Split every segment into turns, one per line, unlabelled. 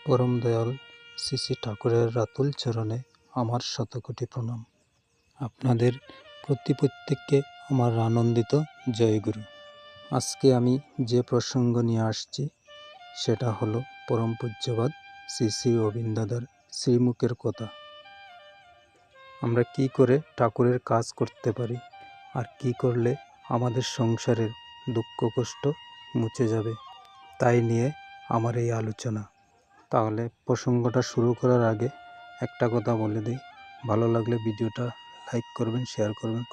পরম দয়াল শ্রী শ্রী ঠাকুরের রাতুল চরণে আমার শতকোটি প্রণাম। আপনাদের প্রত্যেককে আমার আনন্দিত জয়গুরু। আজকে আমি যে প্রসঙ্গ নিয়ে আসছি সেটা হলো পরম পূজ্যবাদ শ্রী শ্রী অবিন্দাদার শ্রীমুখের কথা। আমরা কি করে ঠাকুরের কাজ করতে পারি আর কি করলে আমাদের সংসারের দুঃখ কষ্ট মুছে যাবে, তাই নিয়ে আমার এই আলোচনা। তাহলে প্রসঙ্গটা শুরু করার আগে একটা কথা বলে দিই, ভালো লাগলে ভিডিওটা লাইক করবেন, শেয়ার করবেন,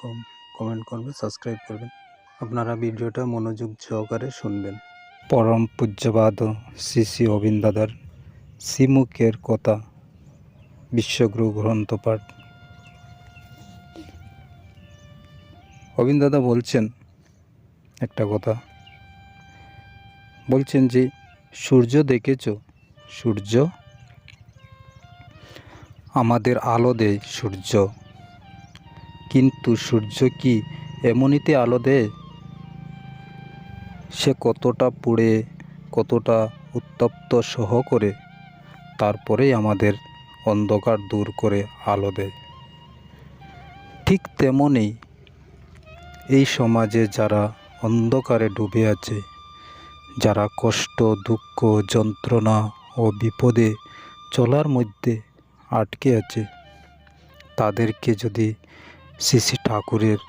কমেন্ট করবেন, সাবস্ক্রাইব করবেন। আপনারা ভিডিওটা মনোযোগ সহকারে শুনবেন। পরম পূজ্যবাদ শ্রী শ্রী অবিন্দাদার শ্রীমুখের কথা বিশ্বগুরু গ্রন্থ পাঠ। অবিন্দাদা বলছেন একটা কথা, বলছেন যে সূর্য দেখেছ, সূর্য আমাদের আলো দেয় সূর্য, কিন্তু সূর্য কি এমনিতে আলো দেয়? সে কতটা পুড়ে, কতটা উত্তপ্ত সহ করে তারপরেই আমাদের অন্ধকার দূর করে আলো দেয়। ঠিক তেমনই এই সমাজে যারা অন্ধকারে ডুবে আছে, যারা কষ্ট, দুঃখ, যন্ত্রণা ও বিপদে চলার মধ্যে আটকে আছে, তাদেরকে যদি শ্রী শ্রী ঠাকুরের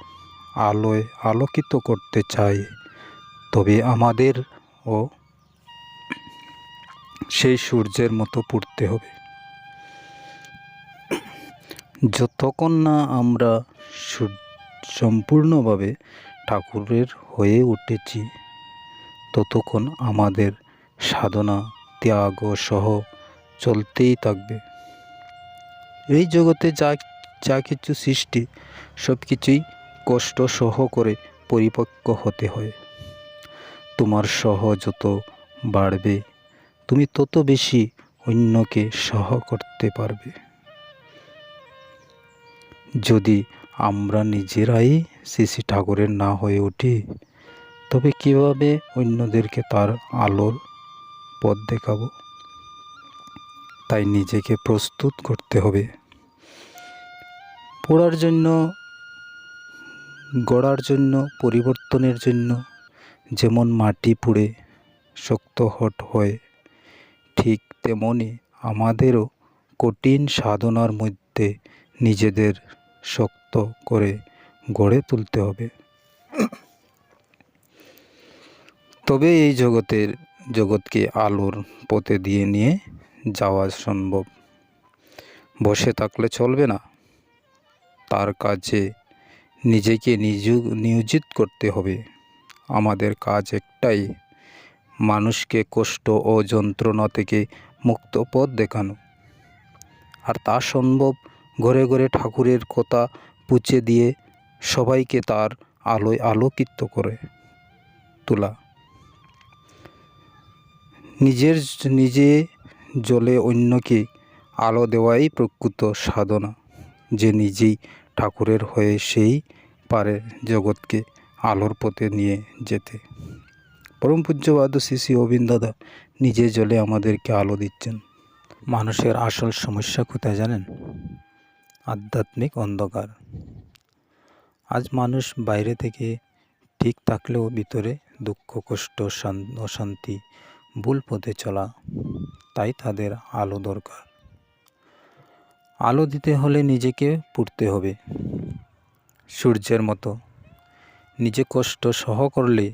আলোয় আলোকিত করতে চাই, তবে আমাদেরও সেই সূর্যের মতো পুড়তে হবে। যতক্ষণ না আমরা সম্পূর্ণভাবে ঠাকুরের হয়ে উঠেছি, ততক্ষণ আমাদের সাধনা ত্যাগ সহ চলতেই থাকবে। এই জগতে যা কিছু সৃষ্টি, সব কিছুই কষ্ট সহ করে পরিপক্ক হতে হয়। তোমার সহ যত বাড়বে, তুমি তত বেশি অন্যকে সহ করতে পারবে। যদি আমরা নিজেরাই শ্রী শ্রী ঠাকুরের না হয়ে উঠি, তবে কিভাবে অন্যদেরকে তার আলোর পথ দেখাবো? তাই নিজেকে প্রস্তুত করতে হবে। পড়ার জন্য, গড়ার জন্য, পরিবর্তনের জন্য যেমন মাটি পুড়ে শক্ত হট হয়, ঠিক তেমনি আমাদেরও কঠিন সাধনার মধ্যে নিজেদের শক্ত করে গড়ে তুলতে হবে। তবে এই জগৎকে আলোর পথে দিয়ে নিয়ে যাওয়া সম্ভব। বসে থাকলে চলবে না, তার কাজে নিজেকে নিয়োজিত করতে হবে। আমাদের কাজ একটাই, মানুষকে কষ্ট ও যন্ত্রণা থেকে মুক্ত পথ দেখানো। আর তা সম্ভব ঘরে ঘরে ঠাকুরের কথা পুঁছে দিয়ে সবাইকে তার আলোয় আলোকিত করে তোলা। নিজে জ্বলে অন্যকে আলো দেওয়াই প্রকৃত সাধনা। যে নিজেই ঠাকুরের হয়ে সেই পারে জগৎকে আলোর পথে নিয়ে যেতে। পরম পূজ্যবাদ শ্রী শ্রী অবিন্দাদা নিজে জ্বলে আমাদেরকে আলো দিচ্ছেন। মানুষের আসল সমস্যা কোথায় জানেন? আধ্যাত্মিক অন্ধকার। আজ মানুষ বাইরে থেকে ঠিক থাকলেও ভিতরে দুঃখ, কষ্ট, অশান্তি, ভুল পথে চলা। তাই তাদের আলো দরকার। আলো দিতে হলে নিজেকে পুড়তে হবে সূর্যের মতো। নিজে কষ্ট সহ করলে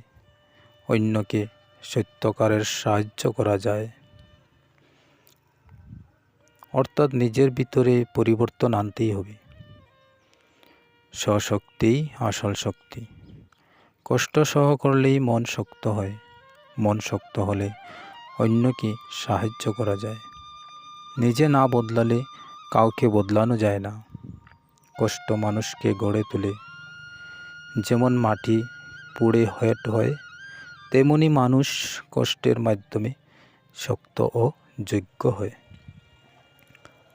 অন্যকে সত্যকারের সাহায্য করা যায়। অর্থাৎ নিজের ভিতরে পরিবর্তন আনতেই হবে। স্বশক্তিই আসল শক্তি। কষ্ট সহ করলেই মন শক্ত হয়। মন শক্ত হলে অন্যকে সাহায্য করা যায়। নিজে না বদলালে কাউকে বদলানো যায় না। কষ্ট মানুষকে গড়ে তোলে। যেমন মাটি পুড়ে হেঁট হয়, তেমনি মানুষ কষ্টের মাধ্যমে শক্ত ও যোগ্য হয়।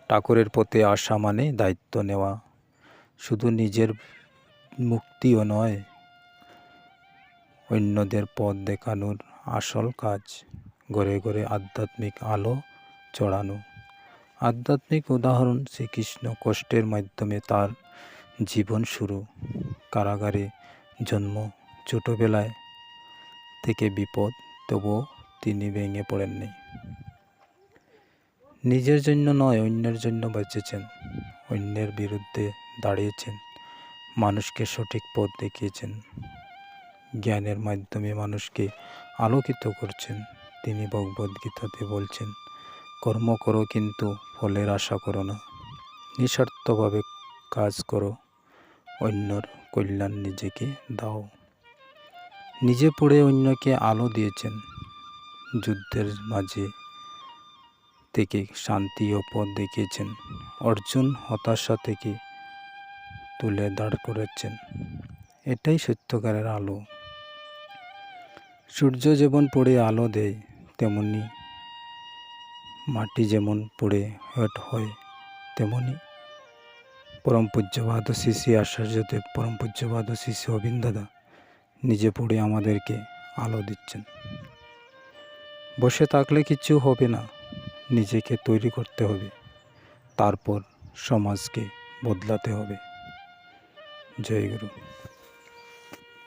ঠাকুরের পথে আসা মানে দায়িত্ব নেওয়া, শুধু নিজের মুক্তিও নয়, অন্যদের পথ দেখানোর আসল কাজ। ঘরে ঘরে আধ্যাত্মিক আলো চড়ানো। আধ্যাত্মিক উদাহরণ শ্রীকৃষ্ণ কষ্টের মাধ্যমে তার জীবন শুরু, কারাগারে জন্ম, ছোটবেলায় থেকে বিপদ, তবুও তিনি ভেঙে পড়েননি। নিজের জন্য নয়, অন্যের জন্য বেঁচেছেন, অন্যের বিরুদ্ধে দাঁড়িয়েছেন, মানুষকে সঠিক পথ দেখিয়েছেন, জ্ঞানের মাধ্যমে মানুষকে আলোকিত করছেন। তিনি ভগবদ্গীতাতে বলছেন, কর্ম করো কিন্তু ফলের আশা করো না, নিঃস্বার্থভাবে কাজ করো, অন্যর কল্যাণ নিজেকে দাও। নিজে পড়ে অন্যকে আলো দিয়েছেন, যুদ্ধের মাঝে থেকে শান্তি ও পথ দেখিয়েছেন, অর্জুন হতাশা থেকে তুলে দাঁড় করেছেন। এটাই সত্যকারের আলো। সূর্য যেমন পড়ে আলো দেয়, তেমনি মাটি যেমন পড়ে হেট হয়, তেমনি পরম পূজ্যপাদ শ্রী শ্রী আচার্যদেব, পরম পূজ্যপাদ শ্রী শ্রী অবিন্দ দাদা নিজে পড়ে আমাদেরকে আলো দিচ্ছেন। বসে থাকলে কিছু হবে না, নিজেকে তৈরি করতে হবে, তারপর সমাজকে বদলাতে হবে। জয় গুরু।